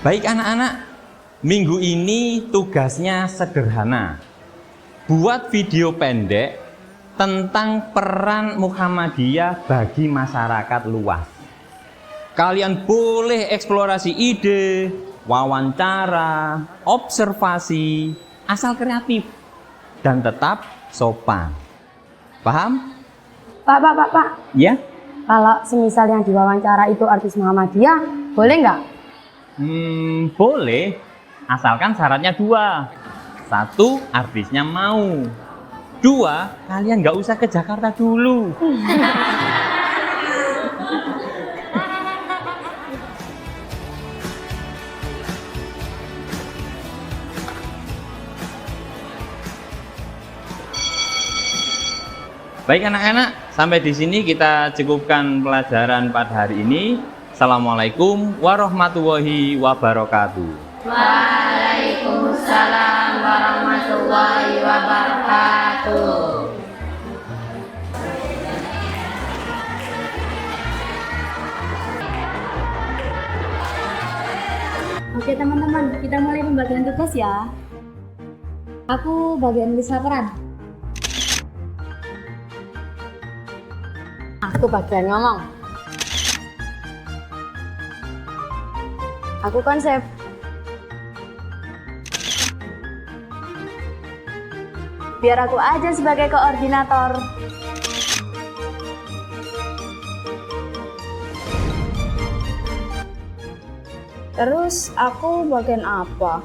Baik anak-anak, minggu ini tugasnya sederhana. Buat video pendek tentang peran Muhammadiyah bagi masyarakat luas. Kalian boleh eksplorasi ide, wawancara, observasi, asal kreatif dan tetap sopan. Paham? Pak. Ya? Kalau semisal yang diwawancara itu artis Muhammadiyah, boleh nggak? Boleh, asalkan syaratnya 2. 1, artisnya mau. 2, kalian nggak usah ke Jakarta dulu. Baik anak-anak, sampai di sini kita cukupkan pelajaran pada hari ini. Assalamualaikum warahmatullahi wabarakatuh. Waalaikumsalam warahmatullahi wabarakatuh. Oke teman-teman, kita mulai pembagian tugas ya. Aku bagian nulis laporan. Aku bagian ngomong. Aku konsep. Biar aku aja sebagai koordinator. Terus aku bagian apa?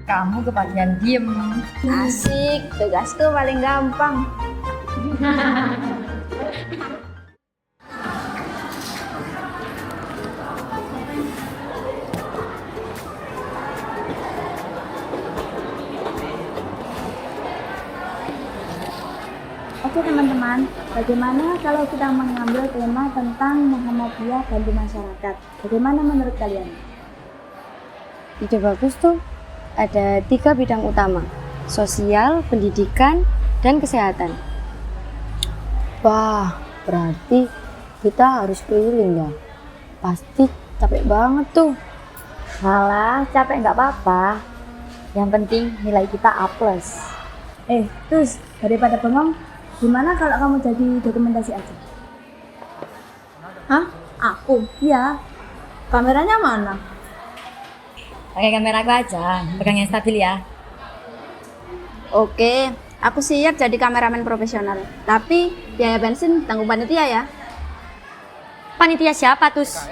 Kamu kebagian diem. Asik, tugasku paling gampang. Oke teman-teman, bagaimana kalau kita mengambil tema tentang Muhammadiyah bagi masyarakat? Bagaimana menurut kalian? Ide bagus tuh. Ada 3 bidang utama, sosial, pendidikan, dan kesehatan. Wah, berarti kita harus keliling ya. Pasti capek banget tuh. Malah capek nggak apa-apa. Yang penting nilai kita A+. Terus daripada bengong, gimana kalau kamu jadi dokumentasi aja? Hah? Aku? Iya. Kameranya mana? Pakai kamera aku aja, pegang yang stabil ya. Oke, aku siap jadi kameramen profesional. Tapi biaya bensin tanggung panitia ya. Panitia siapa, Tus?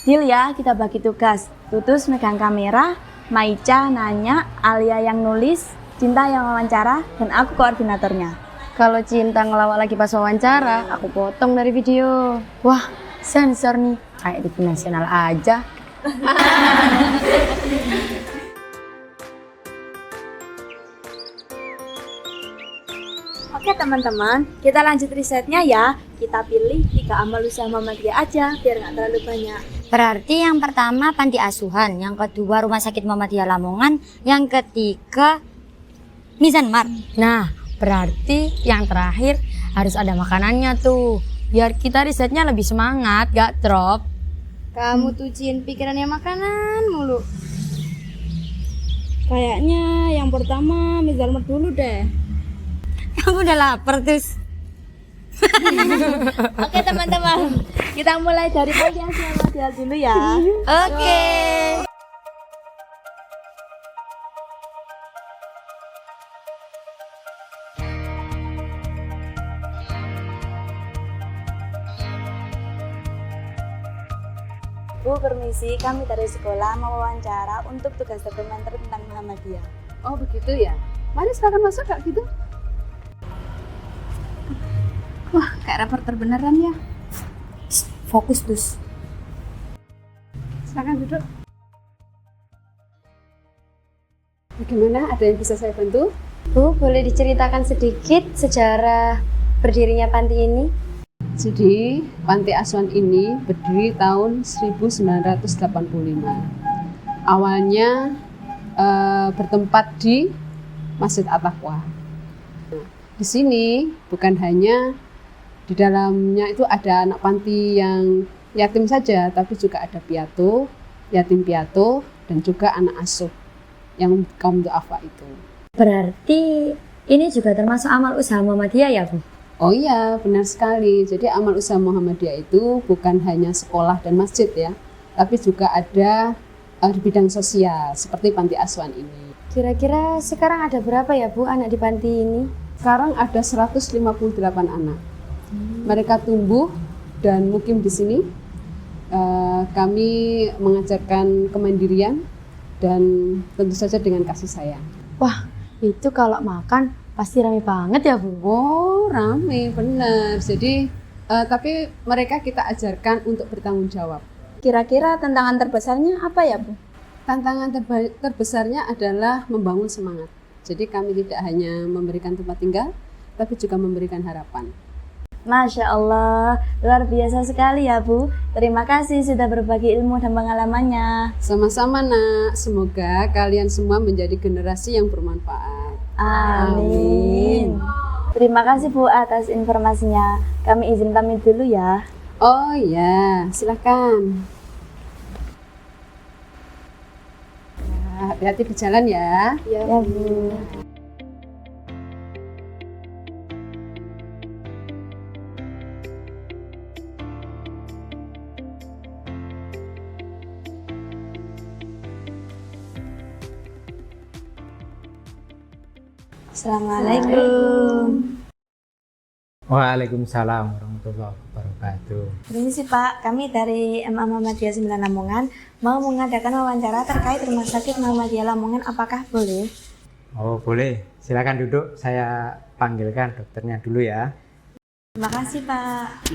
Deal ya, kita bagi tugas. Tutus megang kamera, Maica nanya, Alia yang nulis, Cinta yang wawancara, dan aku koordinatornya. Kalau Cinta ngelawak lagi pas wawancara, aku potong dari video. Wah, sensor nih, kayak di nasional aja. Oke teman-teman, kita lanjut risetnya ya. Kita pilih 3 amal usaha Muhammadiyah aja, biar nggak terlalu banyak. Berarti yang pertama panti asuhan, yang kedua rumah sakit Muhammadiyah Lamongan, yang ketiga Mizanmar. Nah, berarti yang terakhir harus ada makanannya tuh. Biar kita risetnya lebih semangat, gak drop. Kamu tuh Cin, pikirannya makanan mulu. Kayaknya yang pertama Mizanmar dulu deh. Kamu udah lapar, Tus. Oke teman-teman, kita mulai dari panti asuhan Muhammadiyah dulu ya. Oke. Bu, permisi, kami dari sekolah mau wawancara untuk tugas dokumenter tentang Muhammadiyah. Oh begitu ya. Mari silakan masuk Kak gitu. Wah, kayak reporter beneran ya. Fokus, Dus. Silakan duduk. Bagaimana? Ada yang bisa saya bantu? Bu, boleh diceritakan sedikit sejarah berdirinya panti ini? Jadi, panti asuhan ini berdiri tahun 1985. Awalnya bertempat di Masjid At-Taqwa. Di sini bukan hanya Di dalamnya itu ada anak panti yang yatim saja, tapi juga ada piatu, yatim piatu, dan juga anak asuh yang kaum du'afa itu. Berarti ini juga termasuk amal usaha Muhammadiyah ya Bu? Oh iya, benar sekali. Jadi amal usaha Muhammadiyah itu bukan hanya sekolah dan masjid ya, tapi juga ada di bidang sosial seperti panti asuhan ini. Kira-kira sekarang ada berapa ya Bu anak di panti ini? Sekarang ada 158 anak. Mereka tumbuh dan mukim di sini. Kami mengajarkan kemandirian dan tentu saja dengan kasih sayang. Wah, itu kalau makan pasti rame banget ya Bu? Oh, rame, benar. Jadi, tapi mereka kita ajarkan untuk bertanggung jawab. Kira-kira tantangan terbesarnya apa ya Bu? Tantangan terbesarnya adalah membangun semangat. Jadi kami tidak hanya memberikan tempat tinggal, tapi juga memberikan harapan. Masya Allah, luar biasa sekali ya Bu. Terima kasih sudah berbagi ilmu dan pengalamannya. Sama-sama nak, semoga kalian semua menjadi generasi yang bermanfaat. Amin. Terima kasih Bu atas informasinya. Kami izin pamit dulu ya. Oh ya, silakan. Hati-hati di jalan ya. Ya Bu. Assalamualaikum. Waalaikumsalam warahmatullahi wabarakatuh. Permisi Pak, kami dari MA Muhammadiyah 9 Lamongan mau mengadakan wawancara terkait Rumah Sakit Muhammadiyah Lamongan. Apakah boleh? Oh boleh, silakan duduk. Saya panggilkan dokternya dulu ya. Terima kasih Pak.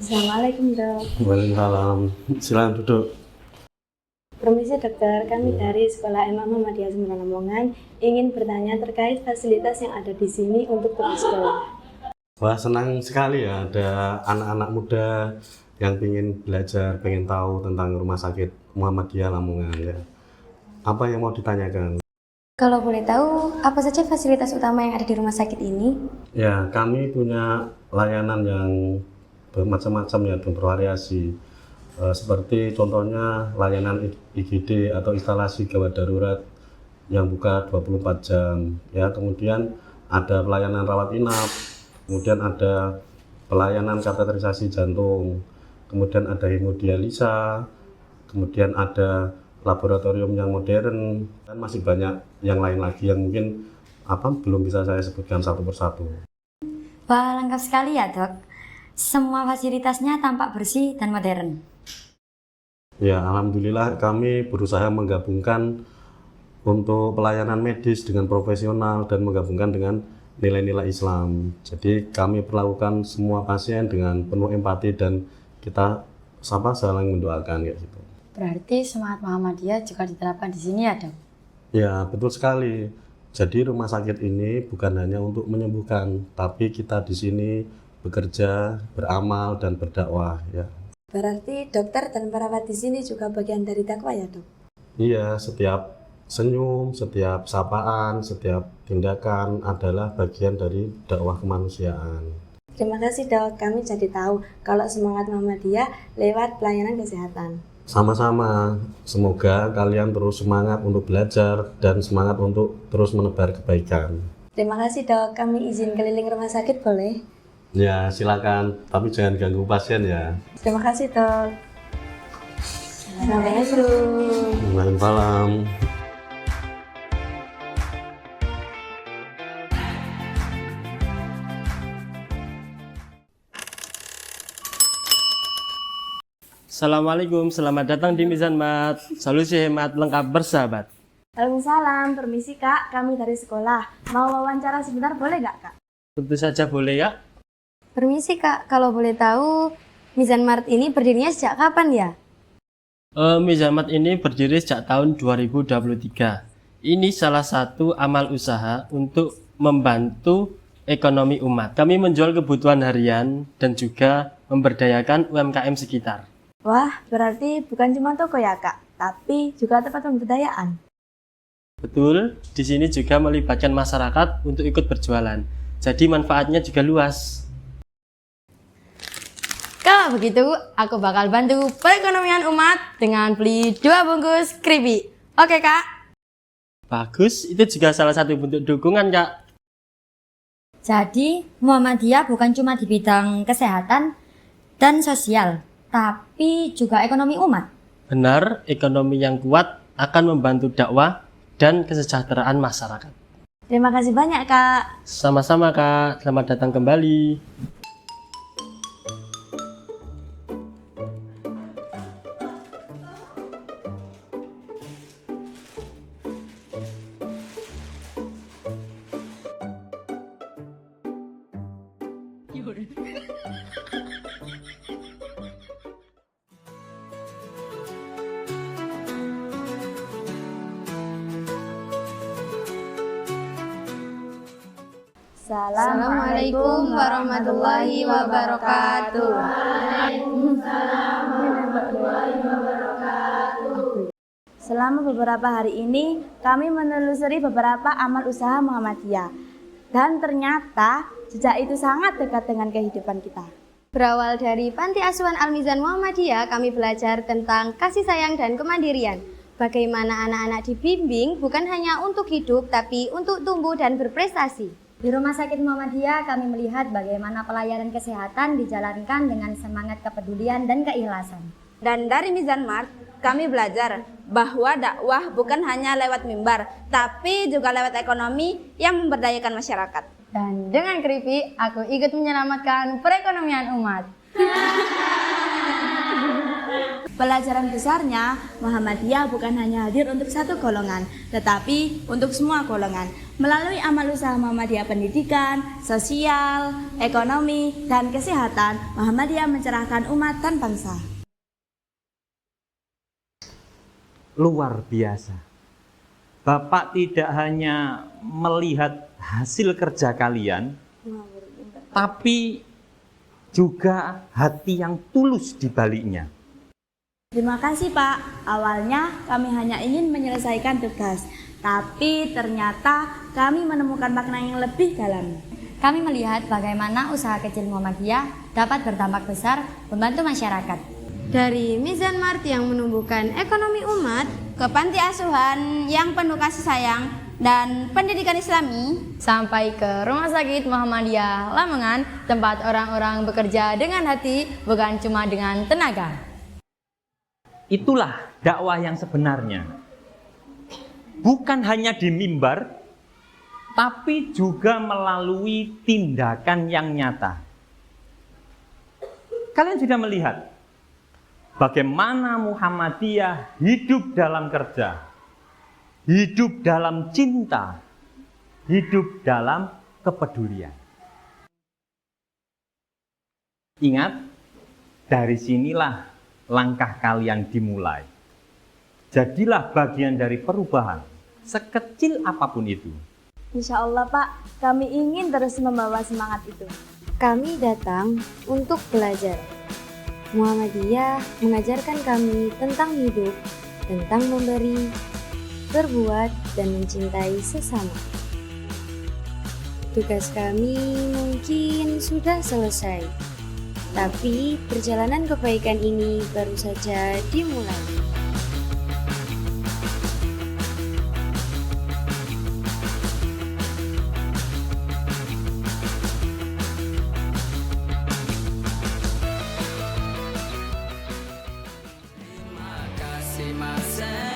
Assalamualaikum Dok. Waalaikumsalam. Silakan duduk. Permisi dokter, kami dari Sekolah MA Muhammadiyah 9 Lamongan ingin bertanya terkait fasilitas yang ada di sini untuk tugas sekolah. Wah, senang sekali ya ada anak-anak muda yang ingin belajar, pengen tahu tentang Rumah Sakit Muhammadiyah Lamongan ya. Apa yang mau ditanyakan? Kalau boleh tahu, apa saja fasilitas utama yang ada di rumah sakit ini? Ya, kami punya layanan yang bermacam-macam ya dan bervariasi. Seperti contohnya layanan IGD atau instalasi gawat darurat yang buka 24 jam ya. Kemudian ada pelayanan rawat inap, kemudian ada pelayanan kateterisasi jantung, kemudian ada hemodialisa, kemudian ada laboratorium yang modern, dan masih banyak yang lain lagi yang mungkin belum bisa saya sebutkan satu persatu. Wah, lengkap sekali ya Dok. Semua fasilitasnya tampak bersih dan modern. Ya, alhamdulillah kami berusaha menggabungkan untuk pelayanan medis dengan profesional dan menggabungkan dengan nilai-nilai Islam. Jadi kami perlakukan semua pasien dengan penuh empati dan kita saling mendoakan kayak gitu. Berarti semangat Muhammadiyah juga diterapkan di sini ya Dok? Ya, betul sekali. Jadi rumah sakit ini bukan hanya untuk menyembuhkan, tapi kita di sini bekerja, beramal dan berdakwah ya. Berarti dokter dan perawat di sini juga bagian dari dakwah ya Dok? Iya, setiap senyum, setiap sapaan, setiap tindakan adalah bagian dari dakwah kemanusiaan. Terima kasih Dok, kami jadi tahu kalau semangat Muhammadiyah lewat pelayanan kesehatan. Sama-sama, semoga kalian terus semangat untuk belajar dan semangat untuk terus menebar kebaikan. Terima kasih Dok, kami izin keliling rumah sakit boleh? Ya, silakan, tapi jangan ganggu pasien ya. Terima kasih Dok. Assalamualaikum. Waalaikumsalam. Assalamualaikum, selamat datang di Mizan Mat. Solusi hemat lengkap bersahabat. Waalaikumsalam, permisi Kak, kami dari sekolah. Mau wawancara sebentar boleh nggak Kak? Tentu saja boleh ya. Permisi Kak, kalau boleh tahu Mizan Mart ini berdirinya sejak kapan ya? Mizan Mat ini berdiri sejak tahun 2023. Ini salah satu amal usaha untuk membantu ekonomi umat. Kami menjual kebutuhan harian dan juga memberdayakan UMKM sekitar. Wah, berarti bukan cuma toko ya Kak, tapi juga tempat pemberdayaan. Betul, di sini juga melibatkan masyarakat untuk ikut berjualan. Jadi manfaatnya juga luas. Kalau begitu, aku bakal bantu perekonomian umat dengan beli 2 bungkus keripik. Oke, Kak? Bagus, itu juga salah satu bentuk dukungan, Kak. Jadi, Muhammadiyah bukan cuma di bidang kesehatan dan sosial, tapi juga ekonomi umat. Benar, ekonomi yang kuat akan membantu dakwah dan kesejahteraan masyarakat. Terima kasih banyak, Kak. Sama-sama, Kak. Selamat datang kembali. Assalamualaikum warahmatullahi wabarakatuh. Selama beberapa hari ini, kami menelusuri beberapa amal usaha Muhammadiyah. Dan ternyata, jejak itu sangat dekat dengan kehidupan kita. Berawal dari Panti Asuhan Al-Mizan Muhammadiyah, kami belajar tentang kasih sayang dan kemandirian. Bagaimana anak-anak dibimbing bukan hanya untuk hidup, tapi untuk tumbuh dan berprestasi. Di Rumah Sakit Muhammadiyah kami melihat bagaimana pelayanan kesehatan dijalankan dengan semangat kepedulian dan keikhlasan. Dan dari Mizan Mart, kami belajar bahwa dakwah bukan hanya lewat mimbar, tapi juga lewat ekonomi yang memberdayakan masyarakat. Dan dengan keripik, aku ikut menyelamatkan perekonomian umat. Pelajaran besarnya, Muhammadiyah bukan hanya hadir untuk satu golongan, tetapi untuk semua golongan. Melalui amal usaha Muhammadiyah pendidikan, sosial, ekonomi, dan kesehatan, Muhammadiyah mencerahkan umat dan bangsa. Luar biasa. Bapak tidak hanya melihat hasil kerja kalian, tapi juga hati yang tulus di baliknya. Terima kasih, Pak. Awalnya kami hanya ingin menyelesaikan tugas, tapi ternyata kami menemukan makna yang lebih dalam. Kami melihat bagaimana usaha kecil Muhammadiyah dapat berdampak besar membantu masyarakat. Dari Mizan Mart yang menumbuhkan ekonomi umat, Ke panti asuhan yang penuh kasih sayang dan pendidikan Islami, sampai ke Rumah Sakit Muhammadiyah Lamongan, tempat orang-orang bekerja dengan hati, bukan cuma dengan tenaga. Itulah dakwah yang sebenarnya. Bukan hanya di mimbar, tapi juga melalui tindakan yang nyata. Kalian sudah melihat bagaimana Muhammadiyah hidup dalam kerja, hidup dalam cinta, hidup dalam kepedulian. Ingat, dari sinilah langkah kalian dimulai. Jadilah bagian dari perubahan, sekecil apapun itu. insya Allah, Pak, kami ingin terus membawa semangat itu. Kami datang untuk belajar. Muhammadiyah mengajarkan kami tentang hidup, tentang memberi, berbuat, dan mencintai sesama. Tugas kami mungkin sudah selesai, tapi perjalanan kebaikan ini baru saja dimulai. Terima kasih Mas.